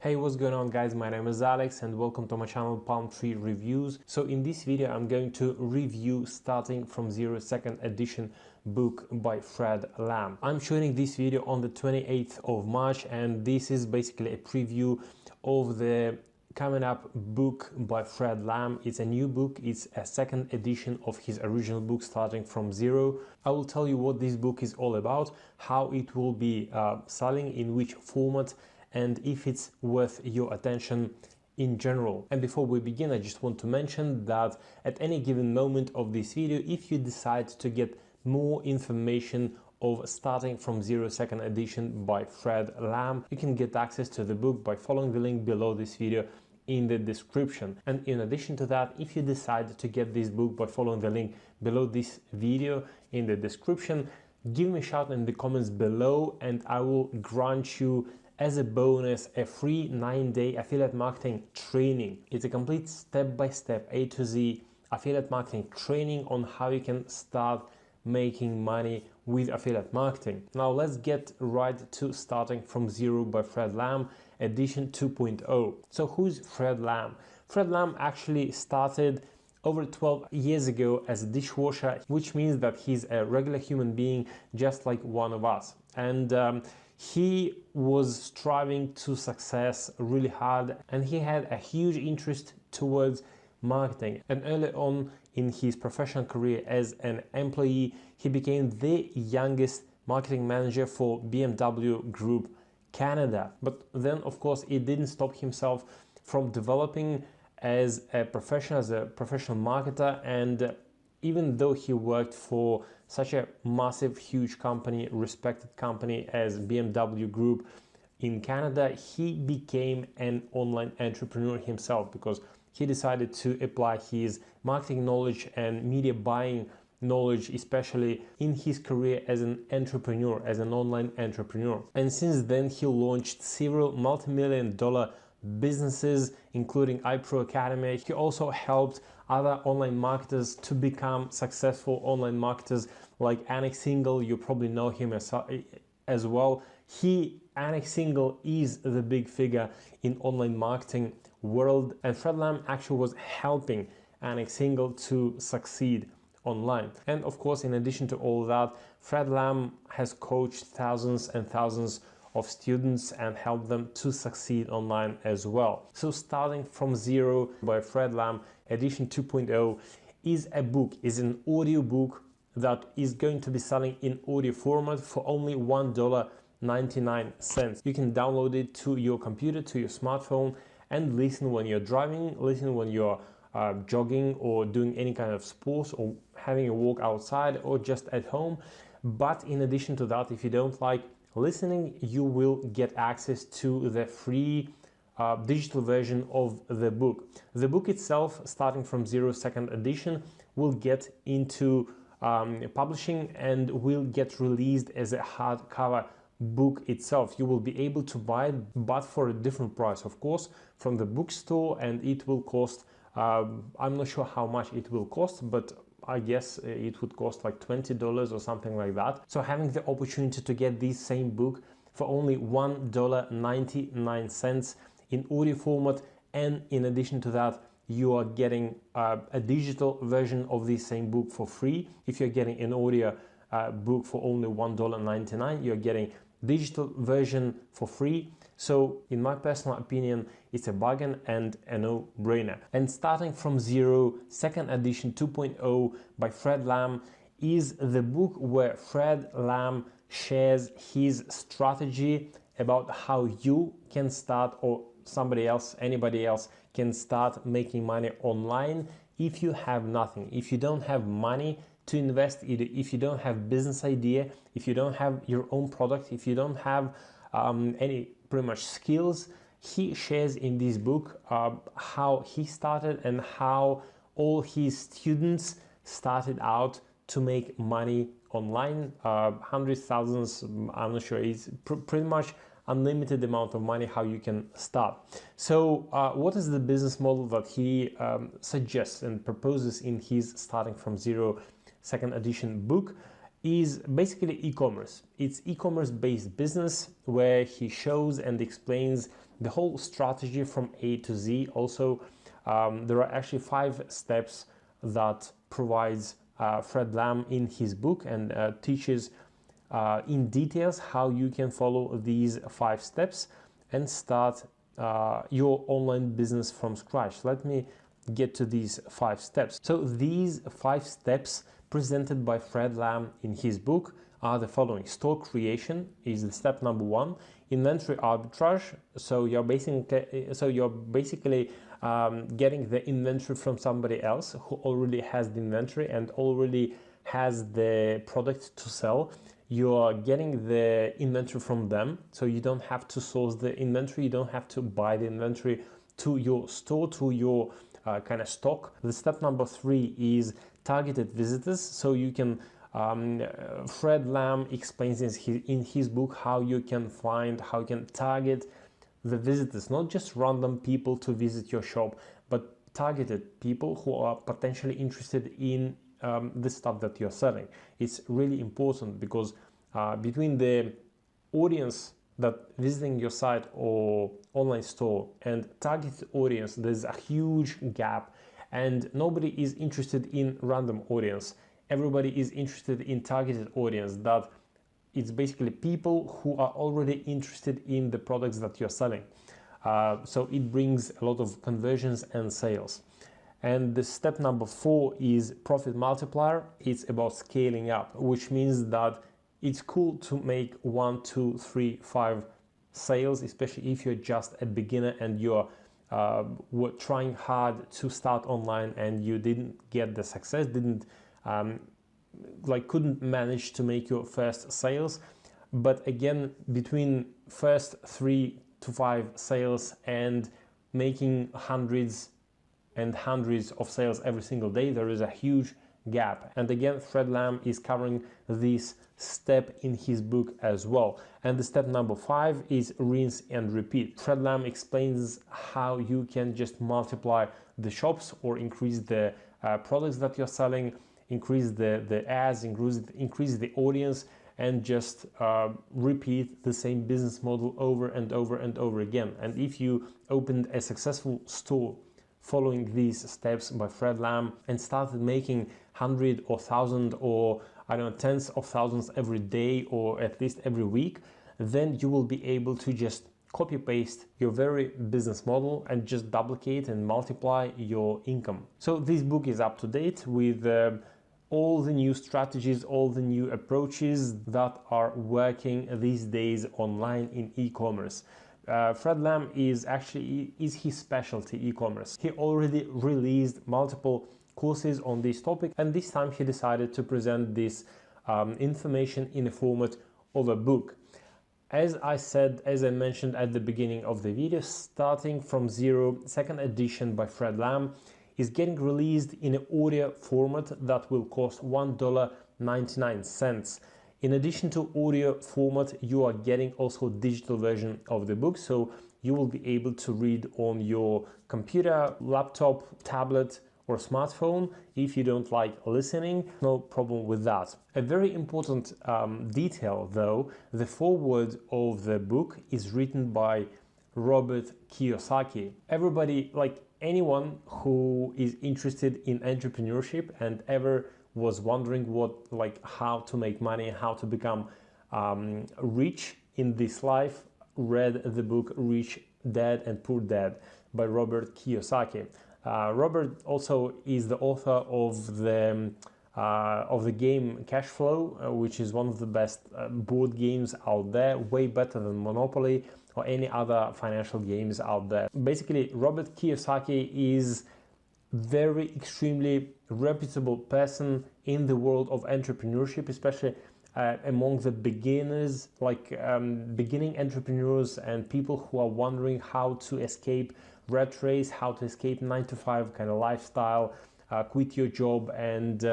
Hey, what's going on guys? My name is Alex and welcome to my channel Palm Tree Reviews. So in this video I'm going to review Starting from Zero second edition book by Fred Lamb. I'm shooting this video on the 28th of March and this is basically a preview of the coming up book by Fred Lamb. It's a new book, it's a second edition of his original book Starting from Zero. I will tell you what this book is all about, how it will be selling, in which format, and if it's worth your attention in general. And before we begin, I just want to mention that at any given moment of this video, if you decide to get more information of Starting from Zero second edition by Fred Lamb, you can get access to the book by following the link below this video in the description. And in addition to that, if you decide to get this book by following the link below this video in the description, give me a shout in the comments below and I will grant you as a bonus a free 9-day affiliate marketing training. It's a complete step-by-step A to Z affiliate marketing training on how you can start making money with affiliate marketing. Now let's get right to Starting from Zero by Fred Lamb edition 2.0. So who's Fred Lamb? Fred Lamb actually started over 12 years ago as a dishwasher, which means that he's a regular human being just like one of us. And he was striving to success really hard and he had a huge interest towards marketing. And early on in his professional career as an employee, he became the youngest marketing manager for BMW Group Canada. But then, of course, it didn't stop himself from developing as a professional marketer. And even though he worked for such a massive, huge company, respected company as BMW Group in Canada, he became an online entrepreneur himself because he decided to apply his marketing knowledge and media buying knowledge, especially in his career as an entrepreneur, as an online entrepreneur. And since then, he launched several multi-million-dollar businesses, including iPro Academy. He also helped other online marketers to become successful online marketers like Anik Singhal. You probably know him as well. Anik Singhal is the big figure in online marketing world, and Fred Lamb actually was helping Anik Singhal to succeed online. And of course, in addition to all that, Fred Lamb has coached thousands and thousands of students and helped them to succeed online as well. So Starting from Zero by Fred Lamb edition 2.0 is a book, is an audio book that is going to be selling in audio format for only $1.99. You can download it to your computer, to your smartphone, and listen when you're driving, listen when you're jogging or doing any kind of sports or having a walk outside or just at home. But in addition to that, if you don't like listening, you will get access to the free digital version of the book. The book itself, Starting from Zero second edition, will get into publishing and will get released as a hardcover book itself. You will be able to buy it, but for a different price, of course, from the bookstore, and it will cost, I'm not sure how much it will cost, but I guess it would cost like $20 or something like that. So having the opportunity to get this same book for only $1.99 in audio format, and in addition to that, you are getting a digital version of this same book for free. If you're getting an audio book for only $1.99, you're getting digital version for free. So in my personal opinion, it's a bargain and a no-brainer. And Starting from Zero second edition 2.0 by Fred Lamb is the book where Fred Lamb shares his strategy about how you can start, or somebody else, anybody else can start making money online if you have nothing, if you don't have money to invest, either if you don't have business idea, if you don't have your own product, if you don't have any pretty much skills. He shares in this book how he started and how all his students started out to make money online. Hundreds, thousands, I'm not sure, it's pretty much unlimited amount of money how you can start. So what is the business model that he suggests and proposes in his Starting from Zero second edition book? is basically e-commerce. It's e-commerce based business where he shows and explains the whole strategy from A to Z. Also, there are actually 5 steps that provides Fred Lam in his book, and teaches in details how you can follow these 5 steps and start your online business from scratch. Let me get to these 5 steps. So these 5 steps presented by Fred Lam in his book are the following. Store creation is the step number 1. Inventory arbitrage. So you're basically getting the inventory from somebody else who already has the inventory and already has the product to sell. You're getting the inventory from them, so you don't have to source the inventory, you don't have to buy the inventory to your store, to your kind of stock. The step number 3 is targeted visitors. So you can Fred Lam explains in his book how you can target the visitors, not just random people to visit your shop, but targeted people who are potentially interested in the stuff that you're selling. It's really important because between the audience that visiting your site or online store and targeted audience, there's a huge gap, and nobody is interested in random audience. Everybody is interested in targeted audience, that it's basically people who are already interested in the products that you're selling. So it brings a lot of conversions and sales. And the step number 4 is profit multiplier. It's about scaling up, which means that it's cool to make 1, 2, 3, 5 sales, especially if you're just a beginner and you're were trying hard to start online and you didn't get the success, couldn't manage to make your first sales. But again, between first 3 to 5 sales and making hundreds and hundreds of sales every single day, there is a huge gap. And again, Fred Lam is covering this step in his book as well. And the step number 5 is rinse and repeat. Fred Lam explains how you can just multiply the shops or increase the products that you're selling, increase the ads, increase the audience, and just repeat the same business model over and over and over again. And if you opened a successful store following these steps by Fred Lam and started making 100 or 1,000 or I don't know, tens of thousands every day or at least every week, then you will be able to just copy paste your very business model and just duplicate and multiply your income. So this book is up to date with all the new strategies, all the new approaches that are working these days online in e-commerce. Fred Lam is his specialty e-commerce. He already released multiple courses on this topic, and this time he decided to present this information in the format of a book. As I mentioned at the beginning of the video, Starting from Zero, second edition by Fred Lam, is getting released in an audio format that will cost $1.99. In addition to audio format, you are getting also digital version of the book, so you will be able to read on your computer, laptop, tablet, or smartphone. If you don't like listening, no problem with that. A very important detail though, the foreword of the book is written by Robert Kiyosaki. Everybody, like anyone who is interested in entrepreneurship and ever was wondering how to make money, how to become rich in this life, read the book Rich Dad and Poor Dad by Robert Kiyosaki. Robert also is the author of the game Cash Flow, which is one of the best board games out there, way better than Monopoly or any other financial games out there. Basically, Robert Kiyosaki is very extremely reputable person in the world of entrepreneurship, especially among the beginners, beginning entrepreneurs and people who are wondering how to escape rat race, how to escape 9-to-5 kind of lifestyle, quit your job and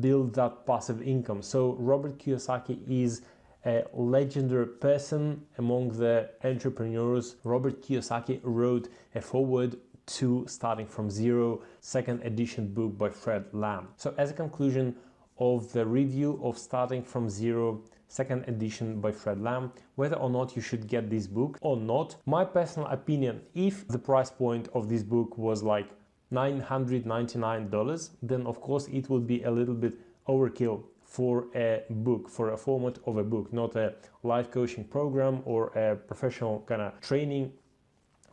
build that passive income. So Robert Kiyosaki is a legendary person among the entrepreneurs. Robert Kiyosaki wrote a foreword to Starting from Zero, second edition book by Fred Lam. So as a conclusion of the review of Starting from Zero second edition by Fred Lam, whether or not you should get this book or not. My personal opinion, if the price point of this book was like $999, then of course it would be a little bit overkill for a book, for a format of a book, not a life coaching program or a professional kind of training.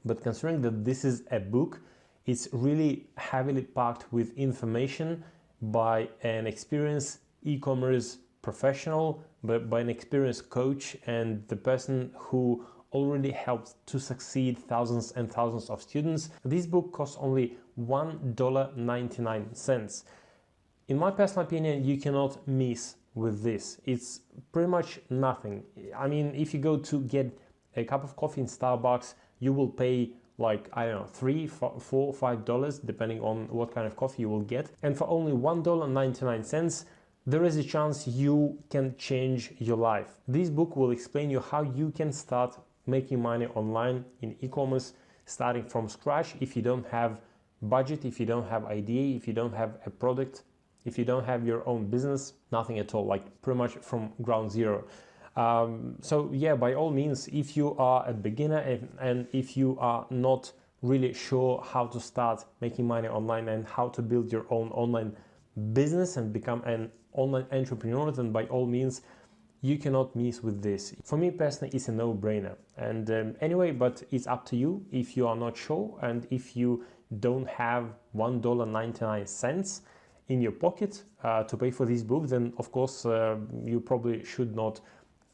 But considering that this is a book, it's really heavily packed with information by an experienced e-commerce professional, but by an experienced coach and the person who already helped to succeed thousands and thousands of students. This book costs only $1.99. In my personal opinion, you cannot miss with this. It's pretty much nothing. I mean, if you go to get a cup of coffee in Starbucks, you will pay like, I don't know, $3, $4, $5, depending on what kind of coffee you will get. And for only $1.99, there is a chance you can change your life. This book will explain you how you can start making money online in e-commerce, starting from scratch. If you don't have budget, if you don't have idea, if you don't have a product, if you don't have your own business, nothing at all, like pretty much from ground zero. So yeah, by all means, if you are a beginner and if you are not really sure how to start making money online and how to build your own online business and become an online entrepreneur, then by all means, you cannot miss with this. For me personally, it's a no-brainer. And anyway, but it's up to you if you are not sure and if you don't have $1.99 in your pocket to pay for this book, then of course you probably should not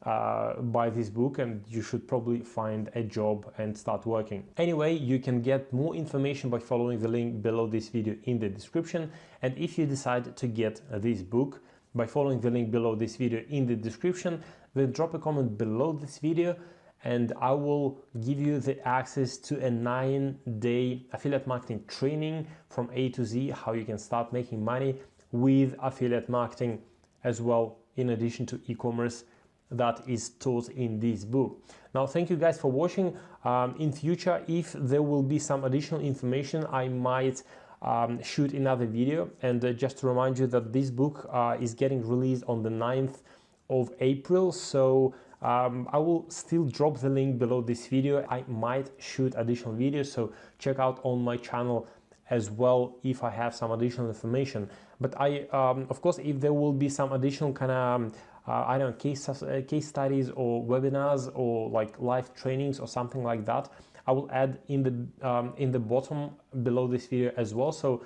buy this book and you should probably find a job and start working. Anyway, you can get more information by following the link below this video in the description. And if you decide to get this book by following the link below this video in the description, then drop a comment below this video and I will give you the access to a 9-day affiliate marketing training from A to Z, how you can start making money with affiliate marketing as well, in addition to e-commerce that is taught in this book. Now, thank you guys for watching. In future, if there will be some additional information, I might shoot another video. And just to remind you that this book is getting released on the 9th of April. So I will still drop the link below this video. I might shoot additional videos, so check out on my channel as well if I have some additional information. But of course, if there will be some additional kind of I don't know, case studies or webinars or like live trainings or something like that, I will add in the bottom below this video as well. So